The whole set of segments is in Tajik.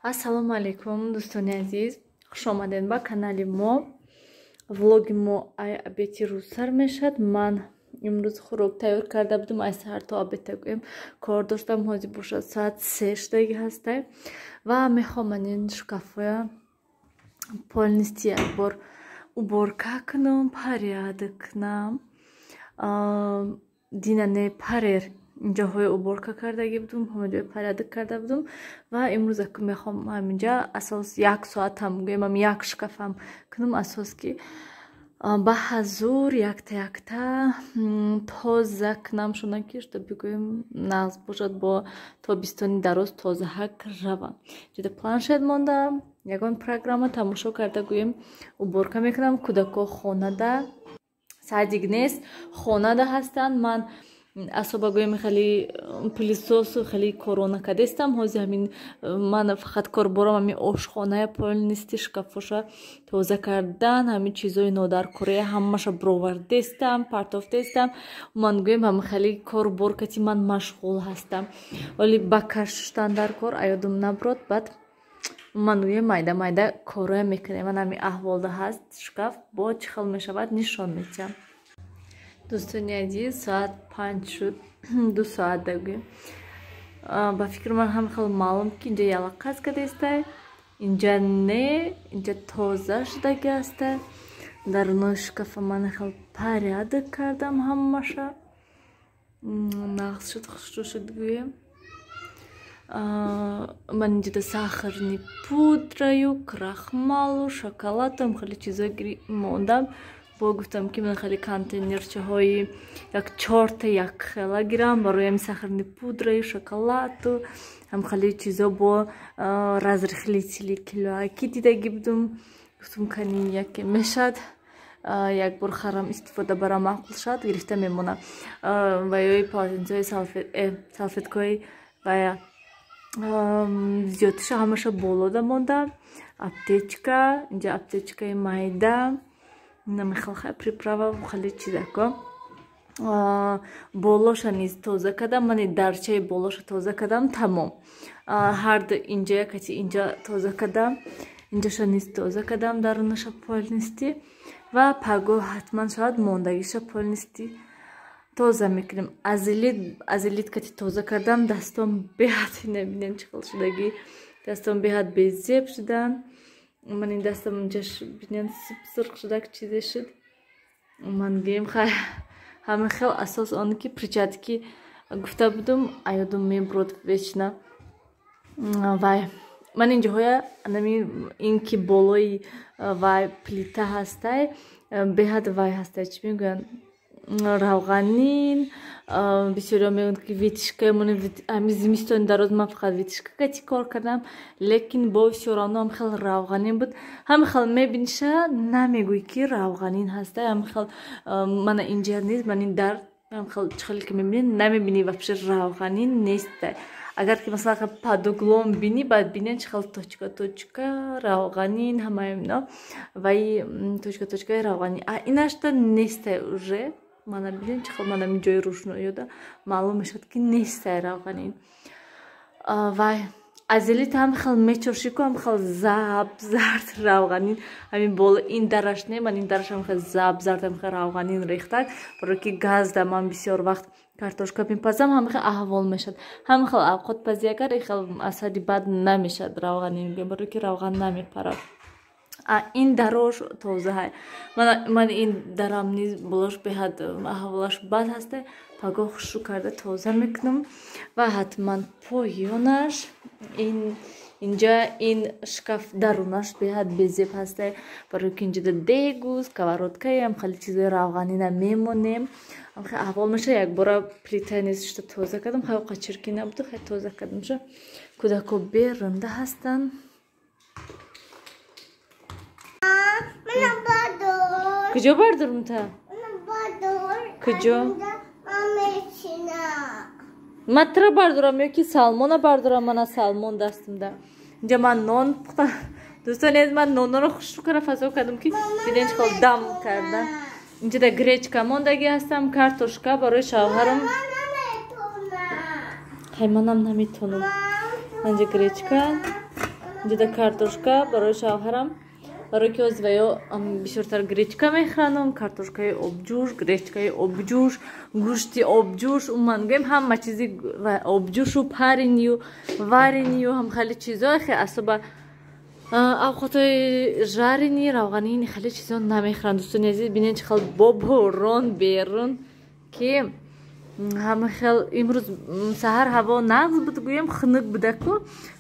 Ассалому алейкум, дӯстони азиз. Хуш омадед ба канали мо. Влоги мо ай обеди рӯз сар мешавад. Ман имрӯз хӯрок тайёр карда будам. Ай саҳар то обед гӯем кор доштам. Ҳозир бошад соат 3 шудаги ҳастай ва мехоҳам ин шкафоя полнисти якбор уборка кунам, порядок кунам. Динане парер ҷоҳои уборка кардаги будум, ҳама ҷои порядок карда будум ва имрӯз мехоҳам ҳаминҷа асос 1 соатам гӯем як шкафам кунам, асос ки ба ҳазур якта тоза кунам, шуна ки шуда бигӯем нағз бошад бо тобистони дароз тозаҳак рава. ҷуда планшет монда, ягон программа тамошо карда гӯем уборка мекунам. кӯдако хонада садик нест, хонада ҳастанд. Ман асоба гӯем хеле пилисосу хеле коро накардестам. ҳозир ҳамин ман фақат корборам ҳамин ошхоная полнисти шкафоша тоза кардан, ҳамин чизои нодаркория ҳамаша бировардестам, партофтестам. Ман гӯем ҳамин хеле корбор кати ман машғул ҳастам. Вале ба кашштан дар кор аёдам наброд. Баъд ман гӯем майда майда короя мекунем. Ман ҳамин аҳволда ҳаст шкаф, бо чӣ хел мешавад нишон медиҳам. Дӯстони азиз, соат 5 шуд, 2 соат дагӯем. Ба фикри ман ҳам хел маълум ки инҷа ялақаз кадестай, инҷа не, инҷа тоза шудаги ҳастай. Дарунои шкафа ман хел порядок кардам, ҳамаша нағз шуд, хушрӯ шуд гӯем. Ман инҷода сахарни пудраю, крахмалу, шоколадам хеле чизо мондам. Бо гуфтам ки ман хеле контейнерчаҳои як 4 як хела гирам барои ҳамин сахарни пудраю, шоколаду ҳам хеле чизо бо разрыхлители килоаки дидаги будум. Гуфтам кани яке мешад якбор харам истифода бара маъқул шад, гирифта мемонам. Ва ёи полотенцои салфеткаи ва зиёдтиша ҳамаша болода монда. Аптечка, инҷа аптечкаи майда, намехал приправа хеле чизако. Болоша низ тоза кардам, мани дарчаи болоша тоза кардам, тамом. Ҳард инҷа якати инҷа тоза кардам, инҷаша низ тоза кардам, дарунаша полнисти ва паго ҳатман шавад мондагиша полнисти тоза мекунем. Аз илит кати тоза кардам, дастом беҳад набинем чӣ хел шудаги, дастом беҳад безеб шудан. Ман ин дастам инҷаш бинем сирқ шуда чизе шуд. Ман гӯем ҳамин хел асос он ки перчатки гуфта будум аёдам мебурод вечно. Вай ман инҷоҳоя ин ки болои вай плита ҳастай, беҳад вай ҳастай, чӣ мегӯянд, равғанин. Бисёриҳо мегӯянд ки витишка ҳамин зимистони дароз ман фақат витишка кати кор кардам, лекин боиси равно ҳам хел равғанин буд. ҳамин хел мебиниша, намегӯӣ ки равғанин ҳастай. ҳамин хел мана инҷа низ ман ин дар ҳам хел чӣ хеле ки мебинӣ, намебинӣ вообще равғанин нестай. Агар ки масалан падуглом бинӣ, баъд бинем чӣ хел точка равғанин ҳамаи ино, ваи точкаи равғанин. Инашта нестай уже. Мана бинем чӣ хел мана ҷои рӯшноиёда маълум мешавад ки нестай равғанин. Вай аз илит ҳам хел мечоршику ҳам хел забзард равғанин ҳамин бола ин дараш не, ман ин дараш ҳам хел забзард ҳам хел равғанин рехтак, барои ки газда ман бисёр вақт картошка мепазам, ҳам хел аҳвол мешад. ҳам хел авқотпазӣ агар хел асади бад намешад равғанин, барои ки равған намепарад. Ин дарош тозаҳай. Ман ин дарам низ болош беҳад аҳволаш бад ҳастай. Пагоҳ хушрӯ карда тоза мекунам ва ҳатман поёнаш инҷа ин шкаф дарунаш беҳад безеб ҳастай, барои ки инҷода дегу сковородкаи ҳам хеле чизои равғанина мемонем. ҳам хел аҳвол мешавад. Якбора плитаи низ шуда тоза кардам, хеле қачирки набуду, хеле тоза кардам. Кӯдако берунда ҳастанд. Куҷо бардорум та? Куҷо? Матра бардорам ё ки салмона бардорам? Мана салмон дастимда. Инҷа ман нон пухта. Дӯстони аз ман нонро хушрӯ кара фазо кардам ки бинем чӣ хел дам карда. Инҷода гречка мондаги ҳастам, картошка барои шавҳарам. Ҳай манам наметонам. Инҷа гречка. اینجا کارتوشکا برای شوهرم برای که از ویا بیشتر گریچکا میخرانم کارتوشکای آبجوش گریچکای آبجوش گوشتی آبجوش من گیم همه چیزی آبجوش و پرینیو وارینیو هم خیلی چیزا خیلی اصلا اوقاتای جارینی روغنی خیلی چیزا نمیخرند دوستان عزیز ببینید چه خیلی بارون بیرون که همه خیلی امروز سحر هوا نغز بود گویم خنک بوده که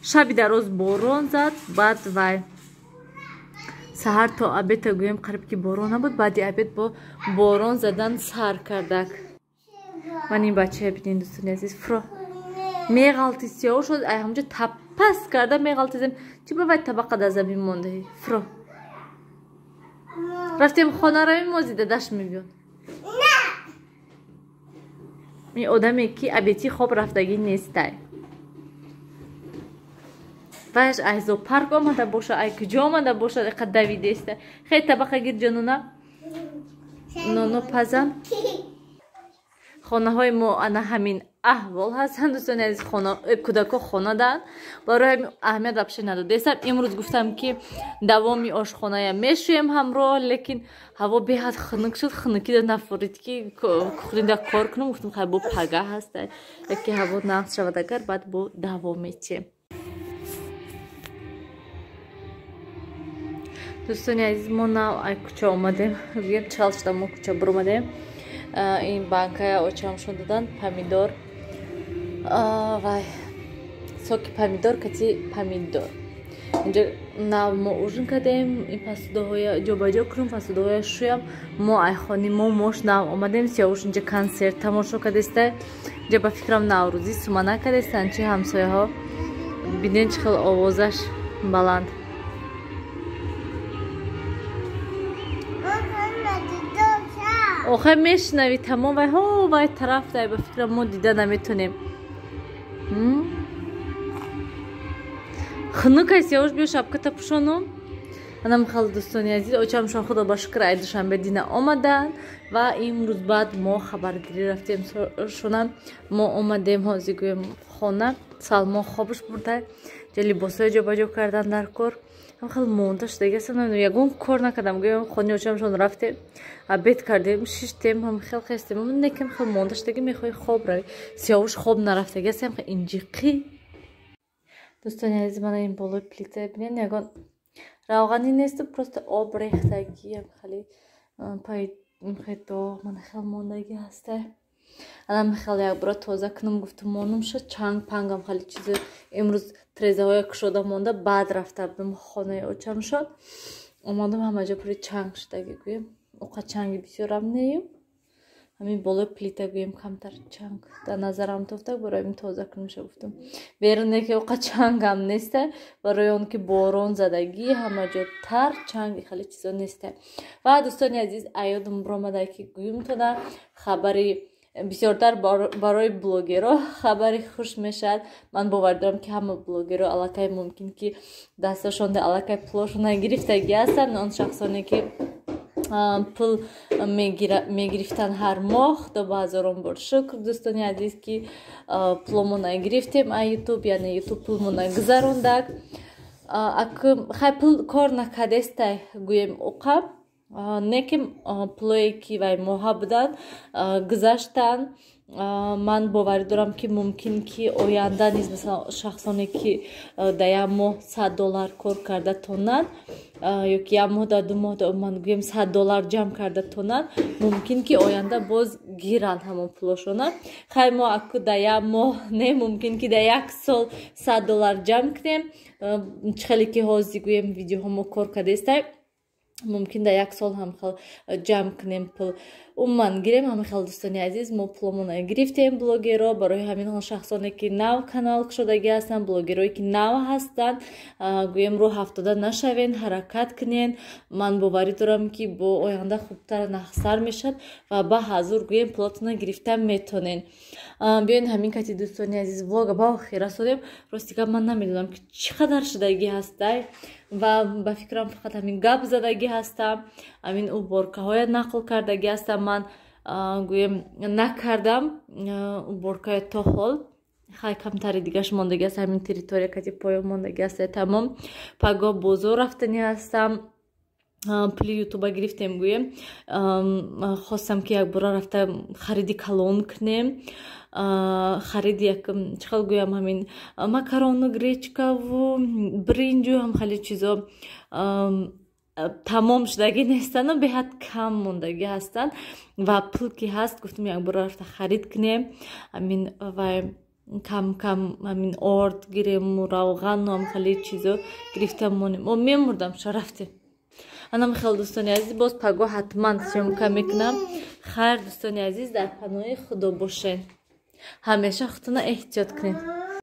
شبی در روز بارون زد بعد وای سحر تا ابد گویم قریب که بارون نبود بعدی ابد با بارون زدن سر کردک من این بچه ببینید دوستان عزیز فرو میغلطی سیاه شد ای همونجا تپس کرده میغلطیزم چی باید طبقه در زمین مونده فرو رفتیم خانه را میمازیده دشت میبیون این آدمی که ابیتی خواب رفتگی نیسته وش ایزو پرک آمده باشه ای کجا آمده باشه اقد دویده استه خیلی طبقه گیر جنونه نونو پزن خانه های ما انا همین احوال هستن دوستان عزیز خانه کودکا خانه دارن برای اهمیت بشه نداده استم امروز گفتم که دوامی آشخانه میشویم همراه لیکن هوا بهت خنک شد خنکی در نفرید که خودین در کار کنم گفتم خیلی با پگه هست یکی هوا نقص شود اگر بعد با دوامی چه دوستان عزیز ما نه ای کوچه آمدیم بگیم چال شدم ما کوچه برمدیم این بانکای آچام شون دادن پامیدور وای سوکی پامیدور کتی پامیدور اینجا ناو ما اوژن کردیم این پاسدوهای جابجا کنیم پاسدوهای شویم ما ای خانی ما موش ناو آمدیم سیاوش اینجا کنسرت تماشا کردسته اینجا با فکرم نوروزی سمانه کردستن چی همسایه ها بینین چه خیلی آوازش بلند آخه میشنوی تمام وای ها وای طرف دای به فکر ما دیده نمیتونیم خنک است یاوش بیو شبکه تپشونم منم خیلی دوستانی عزیز اوچم شان خدا با شکر عید شنبه دینه آمدن و امروز بعد ما خبرگیری رفتیم شونن ما آمدیم هازی گویم خانه سلما خوابش برده جلی باسای جابجا کردن در کار هم خیلی مونتاش دیگه سنم یگون کار نکردم گویم خانه اوچم شون رفتیم ابد کردیم شیشتیم هم خیلی خستیم من نکم خیلی مونتاش دیگه میخوای خواب روی سیاوش خواب نرفته گسیم خیلی اینجیقی دوستانی عزیز من این بالای پلیته ببینید یگون روغنی نیست просто آب ریختگی هم خیلی پای خیلی داغ من خیلی موندگی هسته الان خیلی یک برای تازه کنم گفتم مانم شد چنگ پنگم خیلی چیز امروز تریزه های کشوده مونده بعد رفته بودم خانه اوچم شد اومدم همه جا پوری چنگ شدگی گویم اوقا چنگی بسیارم نیم همین بالای پلیته گویم کمتر چنگ در نظرم توفته برای این تازه کنم شد گفتم بیرونه که اوقا چنگ هم نیسته برای اون که بارون زدگی همه جا تر چنگ خیلی چیزا نیسته و دوستانی عزیز ایادم برامده که گویم تو در خبری بسیارتر برای بلوگرها خبری خوش میشد من باور دارم که همه بلوگرها علاقه ممکن که دستشون در علاقه پولشون گرفتگی هستن اون شخصانی که پول میگرفتن هر ماه دو هزارم بار شکر دوستانی عزیز که پولمون گرفتیم یوتیوب یعنی یوتیوب پولمون گذروندک خیلی پول کار نکردسته گویم اوقاب неким пулое ки вай моҳа буданд гузаштанд ман боварӣ дорам ки мумкин ки оянда низ масалан шахсоне ки дар як моҳ $100 кор карда тонанд ё ки як моҳ дар ду моҳ ман гӯем $100 ҷамъ карда тонанд мумкин ки оянда боз гиранд ҳамон пулошона хай мо аку дар як моҳ не мумкин ки дар як сол $100 ҷамъ кунем чӣ хеле ки ҳозир гӯем видеоҳомо кор кардастем ممکن در یک سال هم خیلی جمع کنیم پول من گیریم همه خیلی دوستانی عزیز ما پولمون گرفتیم بلوگرها برای همین شخصانی که نو کانال شدگی هستن بلوگرایی که نو هستن گویم رو هفتاده نشوین حرکت کنین من باوری دارم که با آینده خوبتر نخسر میشد و با حضور گویم پولتون گرفتن میتونین بیاین همین کتی دوستانی عزیز ولاگ با خیره سودیم راستی که من نمیدونم که چقدر شدگی هسته و با فکرم فقط همین گپ زدگی هستم همین او برکه های نقل کردگی هستم من گویم نکردم او برکه تا حال хай камтари дигаш мондагӣ аст, ҳамин территория кати поён мондагӣ аст тамом. Пагоҳ бозор рафтанӣ ҳастам, пули ютуба гирифтем гӯем, хостам ки як бора рафта хариди калон кунем, хариди як чӣ хел гӯям ҳамин макарону гречкаву бринҷу ҳам хеле чизо тамом шудагӣ нестанд, беҳад кам мондагӣ ҳастанд ва пул ки ҳаст гуфтам як бора рафта харид кунем, ҳамин вай кам кам ҳамин орд гирему, равғану ҳам хеле чизо гирифтам монем. Мемурдам шо рафтем. Анам хел дӯстони азиз, боз пагоҳ ҳатман сёмка мекунам. Хайр дӯстони азиз, дар паноҳи худо бошед. ҳамеша худтона эҳтиёт кунед.